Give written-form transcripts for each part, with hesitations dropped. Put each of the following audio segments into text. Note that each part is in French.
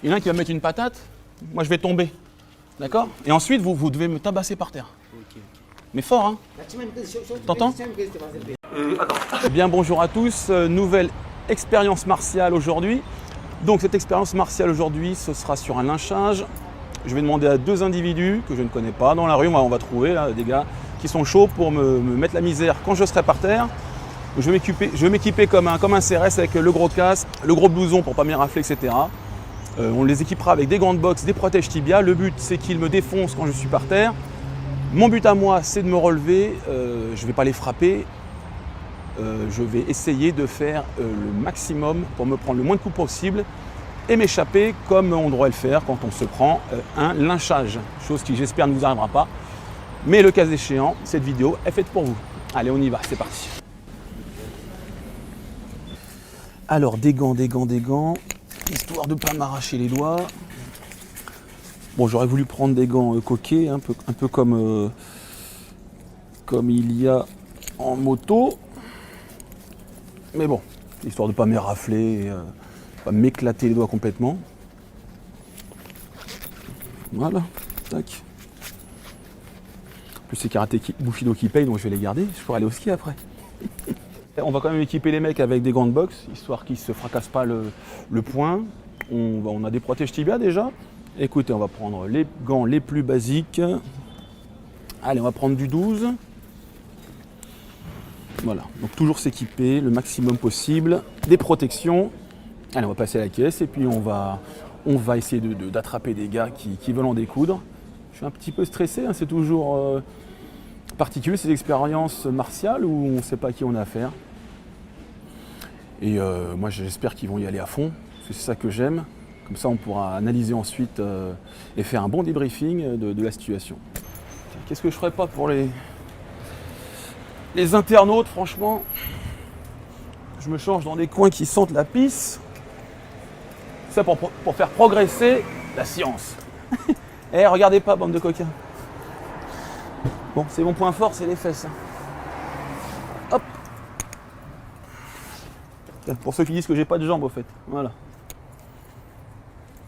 Il y en a un qui va me mettre une patate, moi je vais tomber. D'accord? Et ensuite, vous devez me tabasser par terre. Mais fort, hein? T'entends? Eh bien, bonjour à tous. Nouvelle expérience martiale aujourd'hui. Donc, cette expérience martiale aujourd'hui, ce sera sur un lynchage. Je vais demander à deux individus que je ne connais pas dans la rue, on va trouver là, des gars qui sont chauds pour me mettre la misère quand je serai par terre. Je vais m'équiper comme un CRS avec le gros casque, le gros blouson pour pas me rafler, etc. On les équipera avec des gants de boxe, des protèges tibia. Le but, c'est qu'ils me défoncent quand je suis par terre. Mon but à moi, c'est de me relever. Je ne vais pas les frapper. Je vais essayer de faire le maximum pour me prendre le moins de coups possible et m'échapper comme on devrait le faire quand on se prend un lynchage. Chose qui, j'espère, ne vous arrivera pas. Mais le cas échéant, cette vidéo est faite pour vous. Allez, on y va, c'est parti. Alors, des gants, histoire de ne pas m'arracher les doigts. Bon, j'aurais voulu prendre des gants coquets, un peu comme il y a en moto. Mais bon, histoire de ne pas m'érafler, pas m'éclater les doigts complètement. Voilà, tac. En plus, c'est Karaté Bushido qui paye, donc je vais les garder. Je pourrai aller au ski après. On va quand même équiper les mecs avec des gants de boxe, histoire qu'ils ne se fracassent pas le poing. On a des protèges tibia déjà. Écoutez, on va prendre les gants les plus basiques. Allez, on va prendre du 12. Voilà, donc toujours s'équiper le maximum possible. Des protections. Allez, on va passer à la caisse et puis on va essayer d'attraper des gars qui veulent en découdre. Je suis un petit peu stressé, hein, c'est toujours particulier ces expériences martiales où on ne sait pas à qui on a affaire. Et moi j'espère qu'ils vont y aller à fond, c'est ça que j'aime. Comme ça on pourra analyser ensuite et faire un bon débriefing de la situation. Qu'est-ce que je ferais pas pour les internautes, franchement. Je me change dans des coins qui sentent la pisse. Ça pour faire progresser la science. Eh, regardez pas, bande de coquins. Bon, c'est mon point fort, c'est les fesses. Hop. Pour ceux qui disent que j'ai pas de jambes, au fait. Voilà.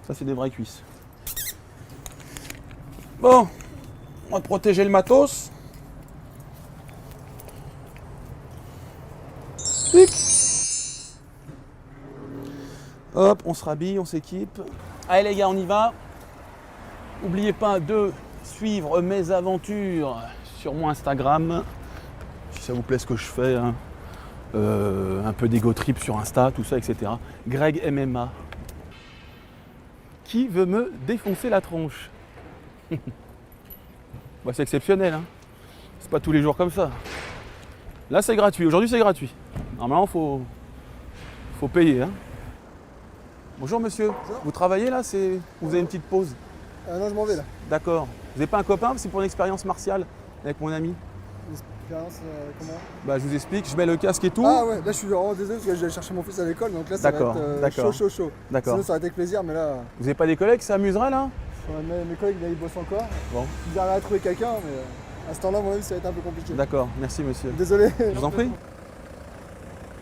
Ça, c'est des vraies cuisses. Bon, on va protéger le matos. Tic. Hop, on se rhabille, on s'équipe. Allez les gars, on y va. N'oubliez pas de suivre mes aventures sur mon Instagram. Si ça vous plaît ce que je fais, hein. Un peu d'ego trip sur Insta, tout ça, etc. Greg MMA. Qui veut me défoncer la tronche? Bah, c'est exceptionnel, hein. C'est pas tous les jours comme ça. Là, c'est gratuit. Aujourd'hui, c'est gratuit. Normalement, faut payer, hein. Bonjour monsieur. Bonjour. Vous travaillez là? Vous avez une petite pause? Non, je m'en vais là. D'accord. Vous n'avez pas un copain? C'est pour une expérience martiale avec mon ami. L'expérience, comment? Bah, je vous explique, je mets le casque et tout. Ah ouais, là je suis vraiment désolé parce que je vais chercher mon fils à l'école, donc là ça va être chaud. D'accord. Sinon ça va être avec plaisir, mais là, Vous n'avez pas des collègues qui s'amuseraient là? mes collègues là, ils bossent encore. Bon. Ils arrivent à trouver quelqu'un, mais à ce temps-là, à mon avis, ça va être un peu compliqué. D'accord, merci monsieur. Désolé. Je vous en prie.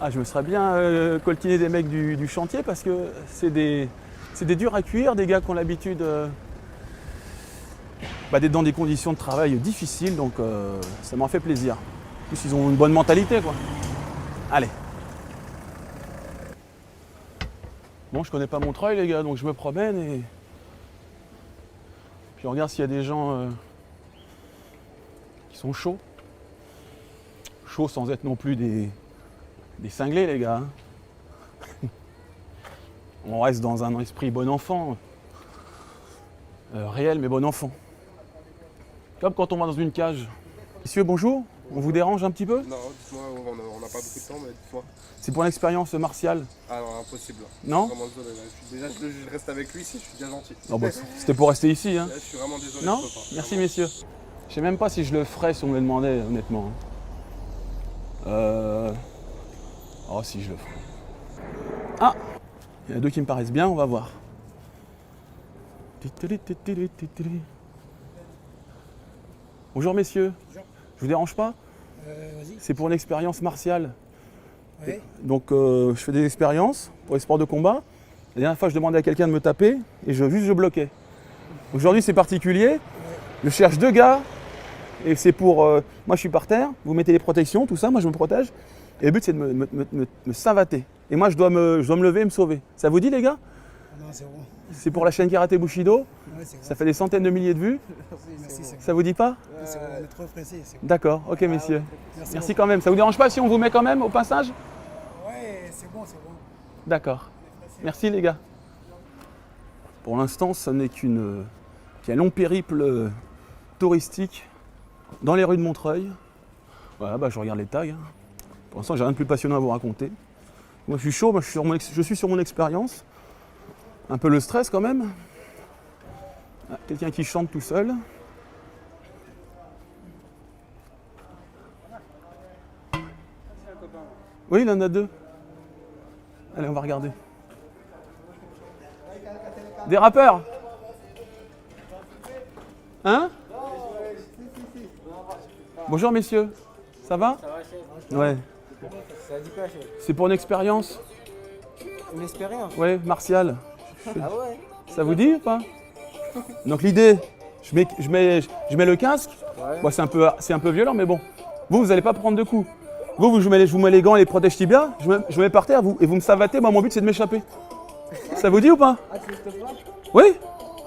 Ah, je me serais bien coltiné des mecs du chantier parce que c'est des durs à cuire, des gars qui ont l'habitude d'être dans des conditions de travail difficiles, donc ça m'en fait plaisir. En plus, ils ont une bonne mentalité, quoi. Allez. Bon, je connais pas Montreuil, les gars, donc je me promène et puis on regarde s'il y a des gens qui sont chauds. Chauds sans être non plus des cinglés, les gars. On reste dans un esprit bon enfant. Réel, mais bon enfant. Comme quand on va dans une cage. Messieurs, bonjour. On vous dérange un petit peu? Non, dites-moi, on n'a pas beaucoup de temps, mais dites-moi. C'est pour l'expérience martiale. Ah non, impossible. Non? Vraiment désolé. Je reste avec lui ici, je suis déjà gentil. Non, bah, c'était pour rester ici. Hein. Je suis vraiment désolé. Non? Je peux pas. Merci Vraiment. messieurs. Je sais même pas si je le ferais si on me le demandait, honnêtement. Oh si, je le ferais. Ah! Il y en a deux qui me paraissent bien, on va voir. Bonjour messieurs. Bonjour. Je vous dérange pas? Vas-y. C'est pour une expérience martiale. Ouais. Donc je fais des expériences pour les sports de combat. La dernière fois, je demandais à quelqu'un de me taper et je bloquais. Aujourd'hui, c'est particulier. Je cherche 2 gars et c'est pour... moi, je suis par terre, vous mettez les protections, tout ça, moi, je me protège. Et le but, c'est de me savater. Et moi, je dois me lever et me sauver. Ça vous dit, les gars? Non, c'est bon. C'est pour la chaîne Karaté Bushido. Ouais, c'est Ça fait des centaines de milliers de vues. Merci, c'est Ça vous dit pas? bon. C'est bon, on est trop pressé. D'accord, ok, messieurs. Merci beaucoup. quand même. Ça vous dérange pas si on vous met quand même au passage? Ouais, c'est bon, c'est bon. D'accord. Merci, les gars. Pour l'instant, ça n'est qu'un long périple touristique dans les rues de Montreuil. Voilà, bah, je regarde les tags. Hein. Pour l'instant, j'ai rien de plus passionnant à vous raconter. Moi, je suis chaud, moi, je suis sur mon expérience. Un peu le stress quand même. Ah, quelqu'un qui chante tout seul. Oui, il en a 2. Allez, on va regarder. Des rappeurs? Hein? Bonjour messieurs, ça va? Ça va, chef? Ouais. Ça dit quoi, chef? C'est pour une expérience? Une expérience? Ouais, martiale. Ah ouais? Ça vous dit ou pas? Donc l'idée, je mets le casque. Ouais. Bon, c'est un peu violent, mais bon. Vous n'allez pas prendre de coups. Je vous mets les gants et les protège tibia, je me mets par terre et vous me savatez. Moi, mon but, c'est de m'échapper. Ça vous dit ou pas? Ah, tu veux que je te frappe? Oui?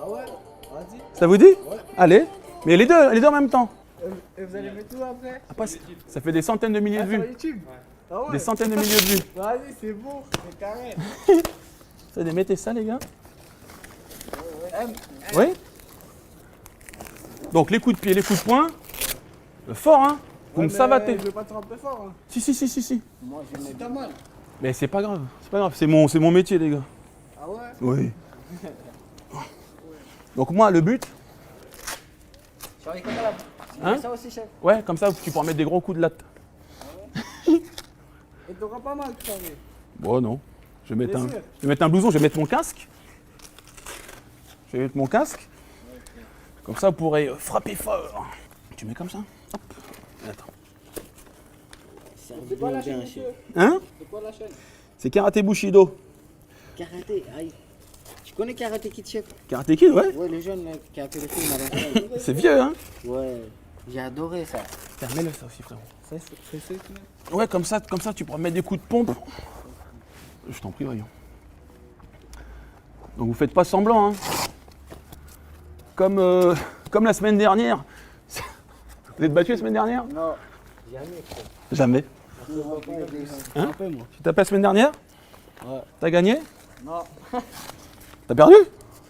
Ah ouais? Vas-y. Ça vous dit? Allez. Mais les deux en même temps. Et vous allez mettre tout après? Après, ça fait des centaines de milliers de Sur vues. YouTube? Ah ouais? Des centaines de milliers de vues. Vas-y, c'est bon, c'est carré. Ça, mettez ça, les gars. Eh, Oui? Donc, les coups de pied, les coups de poing. Fort, hein? Vous me savatez. Je veux pas te frapper fort. Hein. Si. Moi, je mets pas mal. Mais c'est pas grave. C'est pas grave. C'est mon métier, les gars. Ah ouais? Oui. Donc, moi, le but. Sur les côtés là. Hein? Ça aussi, chef. Ouais, comme ça, tu pourras mettre des gros coups de latte. Et t'auras pas mal, tu savais. Bon, non. Je vais Bien sûr. mettre un blouson, je vais mettre mon casque. Je vais mettre mon casque. Comme ça, vous pourrez frapper fort. Tu mets comme ça. Hop. Attends. C'est quoi la chaîne, monsieur? Hein? C'est quoi la chaîne? C'est Karaté Bushido. Karaté, aïe. Tu connais Karaté Kid, chef? Karaté Kid, ouais. Ouais, le jeune là, qui a fait le film à l'ancienne. C'est vieux, hein? Ouais, j'ai adoré ça. Tiens, mets-le ça aussi, frérot. Ça, c'est Ouais, comme ça, tu pourras mettre des coups de pompe. Je t'en prie, voyons. Donc vous faites pas semblant, hein. Comme la semaine dernière. Vous êtes battu la semaine dernière? Non, jamais, frère. Jamais. Un peu, moi. Tu t'as pas la semaine dernière? Ouais. T'as gagné? Non, T'as perdu?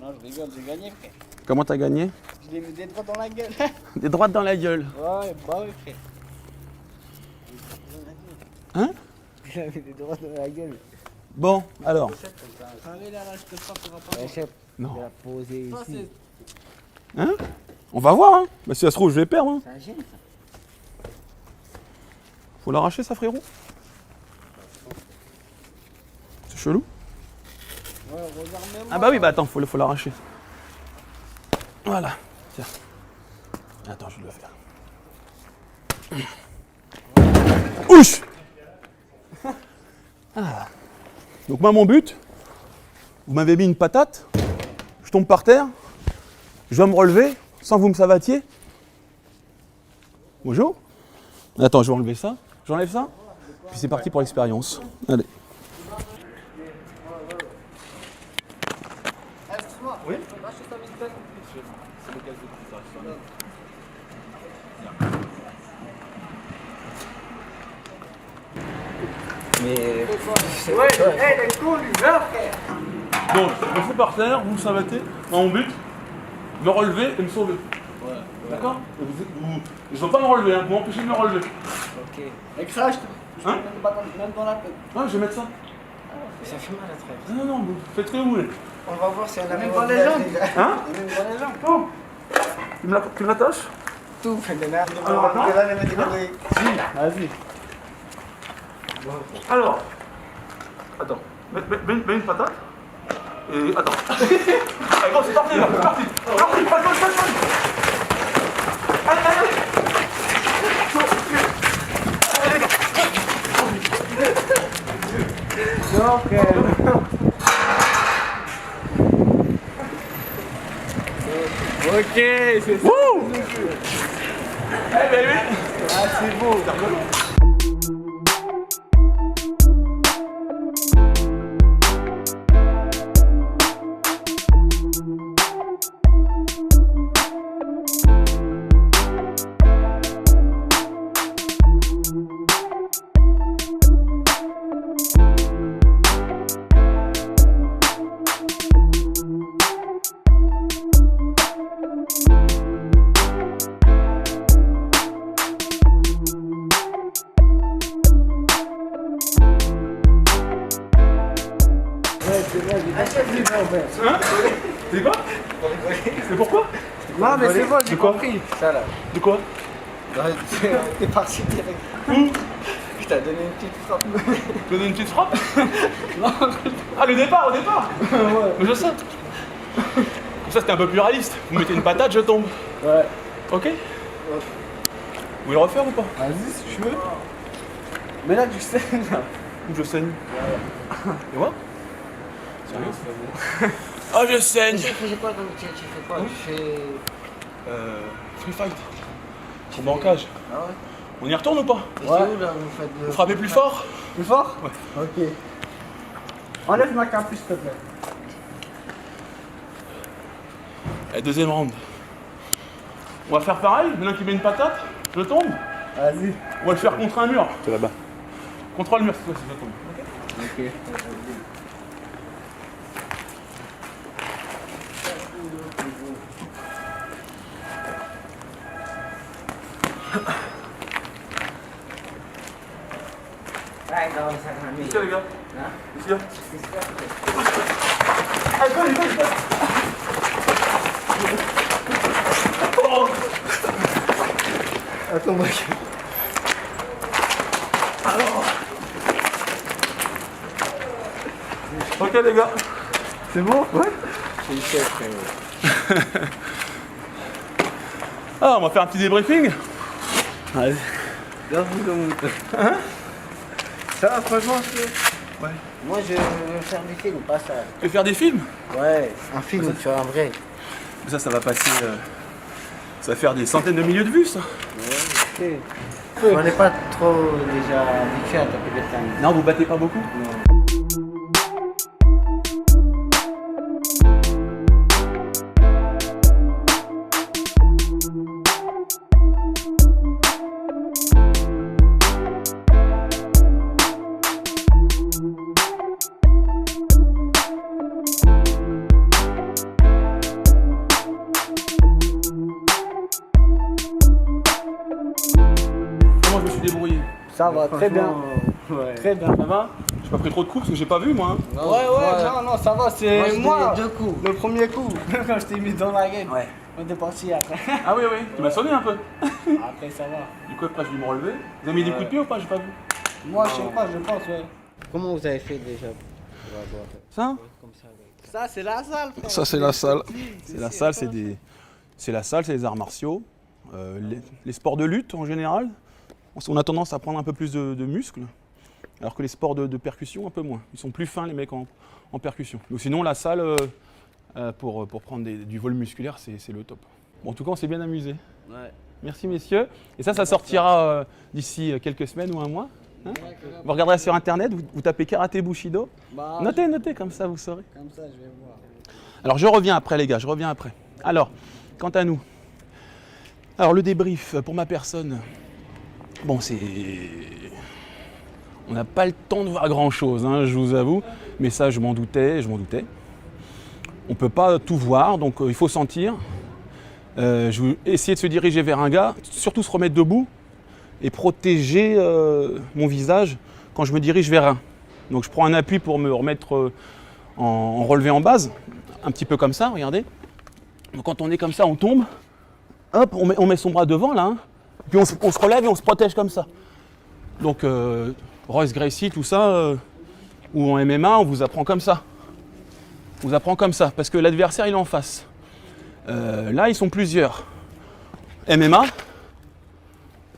non, je rigole, j'ai gagné, frère. Comment t'as gagné? Je l'ai mis des droits dans la gueule. Des droites dans la gueule. Ouais, bah oui, frère. Hein? Il avait des droits dans la gueule. Bon, alors. Allez là, je te frappe, tu vas pas. Ouais, chef, Non. je vais la poser ici. Hein? On va voir, hein. Bah, si ça se trouve, je vais perdre. Hein. Ça gêne, ça. Faut l'arracher, ça, frérot? C'est chelou. Ouais, regarde-moi. Ah bah oui, bah attends, faut l'arracher. Voilà. Tiens. Attends, je vais le faire. Ouch! Ah. Donc moi, mon but, vous m'avez mis une patate, je tombe par terre, je dois me relever sans que vous me savatiez. Bonjour. Attends, je vais enlever ça. J'enlève ça. Puis c'est parti pour l'expérience. Allez. Oui. Mais. Ouais, elle est cool, lui, là, frère. Donc, je me fous par terre, vous me savatez. Dans mon but, me relever et me sauver. Ouais. D'accord? Je ne veux pas me relever, hein, vous m'empêchez de me relever. Ok. Et crash, Hein? même dans la tête. Ouais, je vais mettre ça. Ça fait mal à frère. Non, vous faites ce que vous voulez. On va voir si on a même dans les jambes. Hein? Même dans les jambes. Oh. Tu me l'attaches? Tout fait de merde. Alors, attends. Vas-y. Alors, attends, mets une patate. Et attends. Allez, bon, c'est parti là, c'est parti. Parti, passe. Allez. Non, frère. Ok, c'est ça. Eh ben oui. Ah, c'est beau. C'est quoi? C'est pourquoi? Non, mais c'est bon, j'ai quoi? compris. Ça là. De quoi? T'es parti direct. Où? Je t'ai donné une petite frappe. Donner une petite frappe? Ah, le départ, au départ? Ouais. Mais je sais. Comme ça, c'était un peu plus réaliste. Vous mettez une patate, je tombe. Ouais. Ok? Vous voulez le refaire ou pas? Vas-y, si tu veux. Mais là, tu sais, là. Ou je saigne? Et moi? Sérieux? Ah, je saigne! Tu fais quoi comme tu fais quoi? Tu fais. Free fight. Au bancage. Ah ouais? On y retourne ou pas? Et c'est où là vous faites Vous frappez plus fort? Plus fort? Ouais. Ok. Enlève ma capuche s'il te plaît. Et deuxième round. On va faire pareil, maintenant qu'il met une patate, je tombe. Vas-y. On va le faire contre un mur. C'est là-bas. Contre le mur, c'est toi si je tombe. Ok? Ok. Ouais, non, ça va mieux. Ici les gars. Hein? Ici là. Allez, vas-y. Oh. Attends, mec. Alors. Ok les gars. C'est bon? Ouais. C'est une chef, frérot. Ah, on va faire un petit débriefing. Vas-y. Bienvenue dans mon truc. Hein? Ça va, franchement, Ouais. moi je veux faire des films, pas ça. Tu veux faire des films? Ouais, un film, tu vois, un vrai. Ça va passer. Ça va faire des centaines de milliers de vues ça. Ouais, ok. On n'est pas trop déjà habitué à taper des films. Non, vous battez pas beaucoup? Non. Comment je me suis débrouillé? Ça va, très bien. Ouais. Très bien. Ça va? J'ai pas pris trop de coups parce que j'ai pas vu moi. Hein. Non, ça va, c'est moi. Deux coups. Le premier coup, quand je t'ai mis dans la gueule. Ouais. On est parti après. Ah oui, oui, tu m'as sonné un peu. Après, ça va. Du coup, après, je vais me relever. Vous avez mis des coups de pied ou pas? J'ai pas vu. Moi, je sais pas, je pense, ouais. Comment vous avez fait déjà pour avoir Ça? comme ça? Ça, c'est la salle, frère. Ça, c'est la salle. C'est la salle, c'est la salle, c'est les arts martiaux. Les sports de lutte en général, on a tendance à prendre un peu plus de muscles, alors que les sports de percussion, un peu moins. Ils sont plus fins, les mecs, en percussion. Donc, sinon, la salle, pour prendre du vol musculaire, c'est le top. Bon, en tout cas, on s'est bien amusé. Ouais. Merci, messieurs. Et ça sortira d'ici quelques semaines ou un mois. Hein, vous regarderez sur Internet, vous tapez Karaté Bushido. Bah, Notez, comme ça, vous saurez. comme ça, je vais voir. Alors, je reviens après, les gars, je reviens après. Alors, quant à nous, alors le débrief pour ma personne, bon, on n'a pas le temps de voir grand-chose, hein, je vous avoue, mais ça, je m'en doutais. On ne peut pas tout voir, donc il faut sentir. Je vais essayer de se diriger vers un gars, surtout se remettre debout et protéger mon visage quand je me dirige vers un. Donc je prends un appui pour me remettre en relevé en base, un petit peu comme ça, regardez. Donc quand on est comme ça, on tombe, hop, on met son bras devant là, hein, puis on se relève et on se protège comme ça. Donc Royce Gracie, tout ça, ou en MMA, on vous apprend comme ça. On vous apprend comme ça, parce que l'adversaire il est en face. Là, ils sont plusieurs. MMA,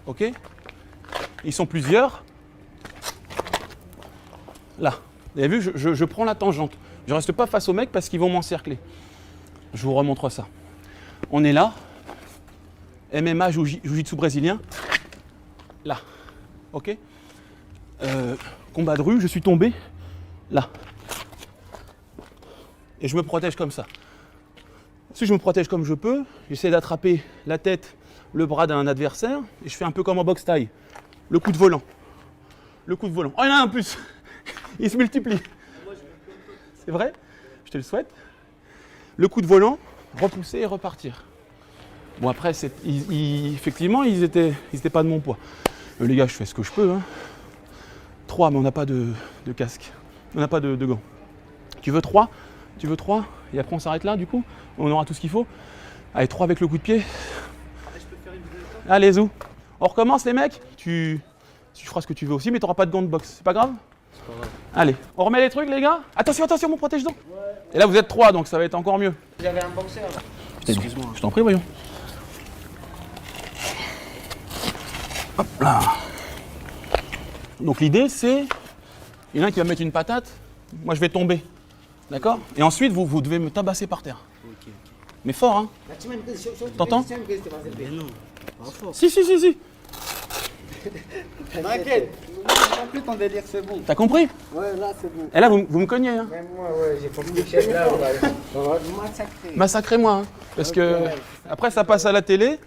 ok. Ils sont plusieurs. Là, vous avez vu, je prends la tangente. Je ne reste pas face aux mecs parce qu'ils vont m'encercler. Je vous remontre ça. On est là. MMA, jiu-jitsu brésilien. Là. Ok. Combat de rue, je suis tombé. Là. Et je me protège comme ça. Si je me protège comme je peux, j'essaie d'attraper la tête, le bras d'un adversaire, et je fais un peu comme en boxe taille. Le coup de volant. Le coup de volant. Oh, il y en a un en plus. Il se multiplie. C'est vrai? Je te le souhaite. Le coup de volant, repousser et repartir. Bon après, effectivement, ils étaient pas de mon poids. Les gars, je fais ce que je peux. Hein. 3, mais on n'a pas de casque. On n'a pas de gants. Tu veux 3? Tu veux 3? Et après on s'arrête là du coup? On aura tout ce qu'il faut. Allez, 3 avec le coup de pied. Allez, zou. On recommence les mecs? Tu feras ce que tu veux aussi, mais tu n'auras pas de gants de boxe. C'est pas grave? C'est pas grave. Allez, on remet les trucs les gars? Attention, attention, mon protège-dents. Ouais. Et là vous êtes 3, donc ça va être encore mieux. J'avais un boxeur là. Excuse-moi. Je t'en prie, voyons. Hop là. Donc l'idée c'est, il y en a un qui va mettre une patate, moi je vais tomber. D'accord? Et ensuite vous devez me tabasser par terre. Okay. Mais fort, hein? T'entends? Mais non, pas fort. Si. T'inquiète, j'ai compris ton délire, c'est bon. T'as compris? Ouais, là c'est bon. Et là vous me cognez, hein? Même moi, ouais, j'ai compris. Chef, là, on va massacrer. Massacrez-moi, hein? Parce que après ça passe à la télé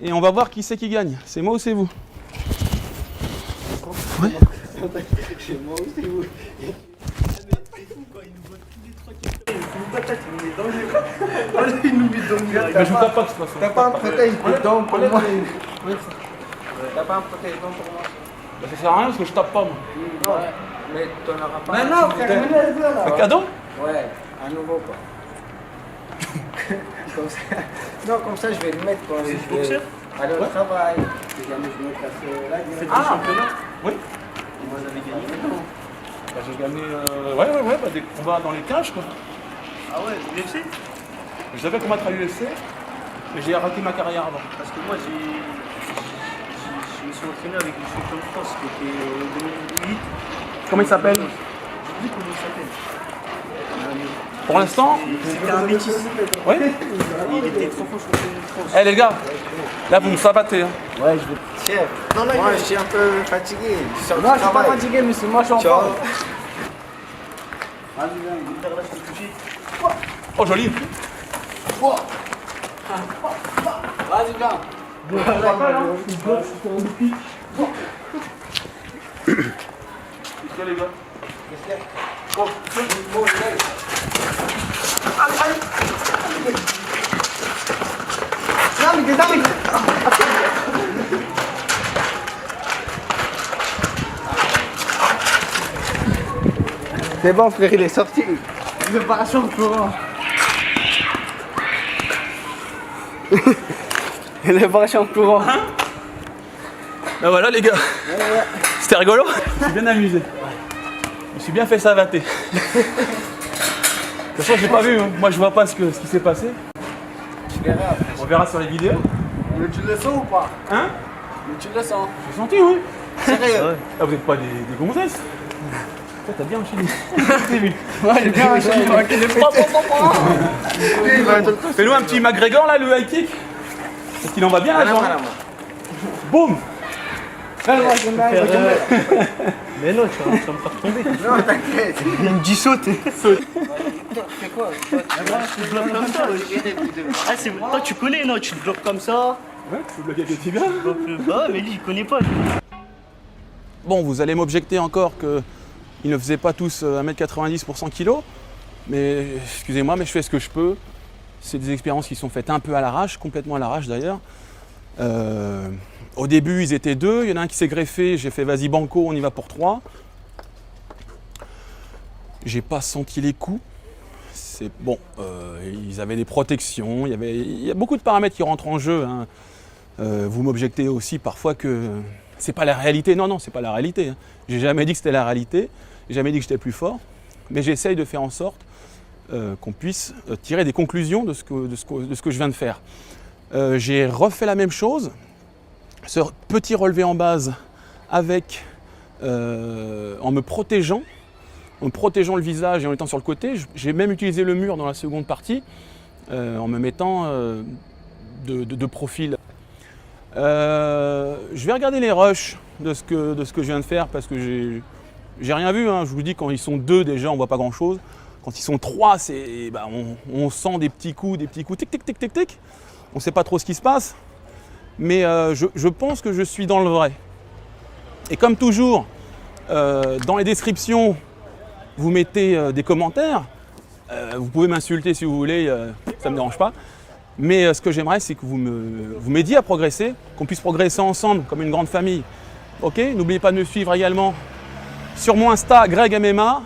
et on va voir qui c'est qui gagne. C'est moi ou c'est vous? Ouais. C'est moi ou c'est vous? Il nous met dans le mur. Mais je vous tape pas de toute façon. T'as pas un protège dedans pour moi? T'as pas un protège dedans pour moi? Bah, ça sert à rien parce que je tape pas moi. Non, mais t'en auras pas. Mais non, frère, là. Un cadeau? Ouais, un nouveau quoi. Comme ça. Non, comme ça je vais le mettre quand je vais aller au travail. Si jamais je me casse là, C'est du championnat? Oui. Et moi j'avais gagné, non? Bah, j'ai gagné bah, des combats dans les cages quoi. Ah ouais, UFC? Je savais combattre à l'UFC, mais j'ai arrêté ma carrière avant. Parce que moi je me suis entraîné avec le champion de France qui était en 2008. Comment il s'appelle? Je sais plus comment il s'appelle. Pour l'instant? C'était un métis. Oui. Il était trop fort champion de France. Eh les gars, là vous me sabatez. Hein. Ouais, je vais. Chef, moi je suis un peu fatigué. Non, je suis pas fatigué, mais c'est moi je suis en forme. Vas-y, viens, là, je peux toucher. Oh joli. Vas-y, viens. Les gars. C'est bon, frère, il est sorti. Préparation de courant. Il est préparation de courant. Ben voilà les gars. C'était rigolo. Je suis bien amusé. Je me suis bien fait savater. De toute façon, j'ai pas vu. Hein. Moi, je vois pas ce qui s'est passé. Tu verras après. On verra sur les vidéos. Mais tu le sens ou pas? Hein? Mais tu le sens. J'ai senti, oui. Sérieux? Ah, vous êtes pas des gonzesses. Toi, t'as bien enchaîné. Ouais, j'ai bien enchaîné. Fais-nous un petit McGregor là, le high kick. Parce qu'il en va bien là, genre. Boum. Mais non, tu vas me faire tomber. Non, t'inquiète. Il me dit sauter. C'est quoi? Tu te bloques comme ça. Ah, c'est vrai. Toi, tu connais, non? Tu te bloques comme ça. Ouais, tu bloques avec les tibias. Bah, mais lui, il connaît pas. Bon, vous allez m'objecter encore qu'ils ne faisaient pas tous 1m90 pour 100 kg. Mais excusez-moi, mais je fais ce que je peux. C'est des expériences qui sont faites un peu à l'arrache, complètement à l'arrache d'ailleurs. Au début, ils étaient 2. Il y en a un qui s'est greffé. J'ai fait vas-y banco, on y va pour 3. J'ai pas senti les coups. C'est bon. Ils avaient des protections. Il y a beaucoup de paramètres qui rentrent en jeu. Hein. Vous m'objectez aussi parfois que c'est pas la réalité. Non, c'est pas la réalité. Hein. J'ai jamais dit que c'était la réalité. J'ai jamais dit que j'étais plus fort. Mais j'essaye de faire en sorte qu'on puisse tirer des conclusions de ce que je viens de faire. J'ai refait la même chose. Ce petit relevé en base avec, en me protégeant le visage et en étant sur le côté. J'ai même utilisé le mur dans la seconde partie en me mettant de profil. Je vais regarder les rushs de ce que je viens de faire parce que j'ai rien vu. Hein. Je vous dis, quand ils sont 2 déjà, on voit pas grand chose. Quand ils sont 3, on sent des petits coups, tic, tic, tic, tic, tic. On ne sait pas trop ce qui se passe. Mais je pense que je suis dans le vrai. Et comme toujours, dans les descriptions, vous mettez des commentaires. Vous pouvez m'insulter si vous voulez, ça ne me dérange pas. Mais ce que j'aimerais, c'est que vous m'aidiez à progresser, qu'on puisse progresser ensemble comme une grande famille. Ok ? N'oubliez pas de me suivre également sur mon Insta, Greg MMA.